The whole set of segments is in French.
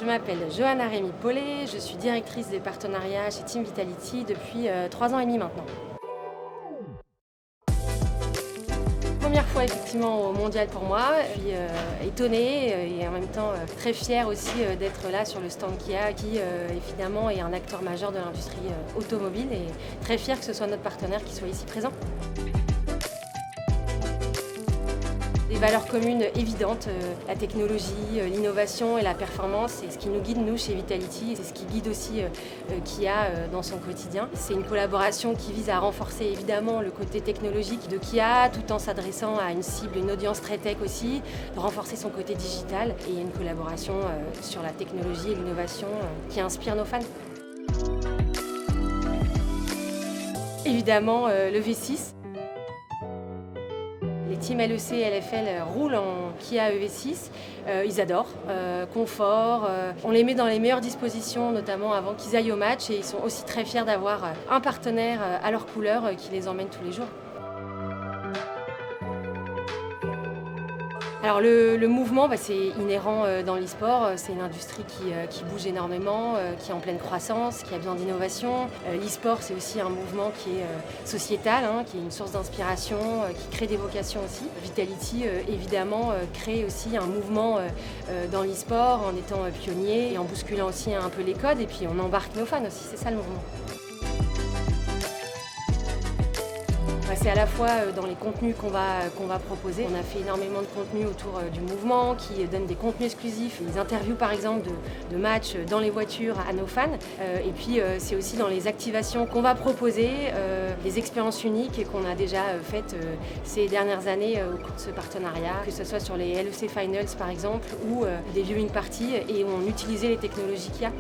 Je m'appelle Johanna Rémy-Paulet, je suis directrice des partenariats chez Team Vitality depuis 3 ans et demi maintenant. Première fois effectivement au mondial pour moi, je suis étonnée et en même temps très fière aussi d'être là sur le stand Kia qui évidemment est un acteur majeur de l'industrie automobile et très fière que ce soit notre partenaire qui soit ici présent. Des valeurs communes évidentes, la technologie, l'innovation et la performance, c'est ce qui nous guide nous chez Vitality, c'est ce qui guide aussi Kia dans son quotidien. C'est une collaboration qui vise à renforcer évidemment le côté technologique de Kia tout en s'adressant à une cible, une audience très tech aussi, de renforcer son côté digital et une collaboration sur la technologie et l'innovation qui inspire nos fans. Évidemment le V6. Les teams LEC et LFL roulent en Kia EV6, ils adorent, confort, on les met dans les meilleures dispositions, notamment avant qu'ils aillent au match et ils sont aussi très fiers d'avoir un partenaire à leur couleur qui les emmène tous les jours. Alors le mouvement, c'est inhérent dans l'e-sport, c'est une industrie qui bouge énormément, qui est en pleine croissance, qui a besoin d'innovation. L'e-sport, c'est aussi un mouvement qui est sociétal, qui est une source d'inspiration, qui crée des vocations aussi. Vitality, évidemment, crée aussi un mouvement dans l'e-sport en étant pionnier et en bousculant aussi un peu les codes et puis on embarque nos fans aussi, c'est ça le mouvement. C'est à la fois dans les contenus qu'on va proposer. On a fait énormément de contenus autour du mouvement qui donnent des contenus exclusifs, des interviews par exemple de matchs dans les voitures à nos fans. Et puis c'est aussi dans les activations qu'on va proposer, des expériences uniques qu'on a déjà faites ces dernières années au cours de ce partenariat, que ce soit sur les LEC Finals par exemple ou des viewing parties et où on utilisait les technologies Kia.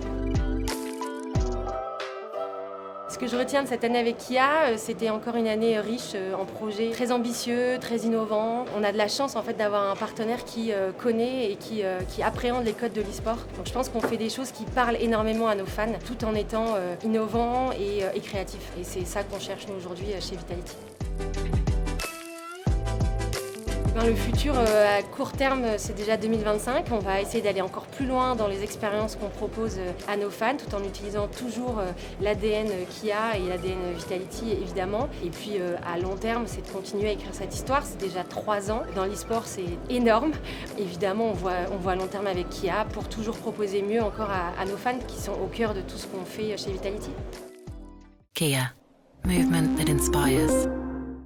Ce que je retiens de cette année avec Kia, c'était encore une année riche en projets très ambitieux, très innovants. On a de la chance en fait d'avoir un partenaire qui connaît et qui appréhende les codes de l'e-sport. Donc je pense qu'on fait des choses qui parlent énormément à nos fans, tout en étant innovants et créatifs. Et c'est ça qu'on cherche nous aujourd'hui chez Vitality. Le futur, à court terme, c'est déjà 2025. On va essayer d'aller encore plus loin dans les expériences qu'on propose à nos fans, tout en utilisant toujours l'ADN Kia et l'ADN Vitality, évidemment. Et puis, à long terme, c'est de continuer à écrire cette histoire. C'est déjà 3 ans. Dans l'e-sport, c'est énorme. Évidemment, on voit à long terme avec Kia pour toujours proposer mieux encore à nos fans qui sont au cœur de tout ce qu'on fait chez Vitality. Kia. Movement that inspires.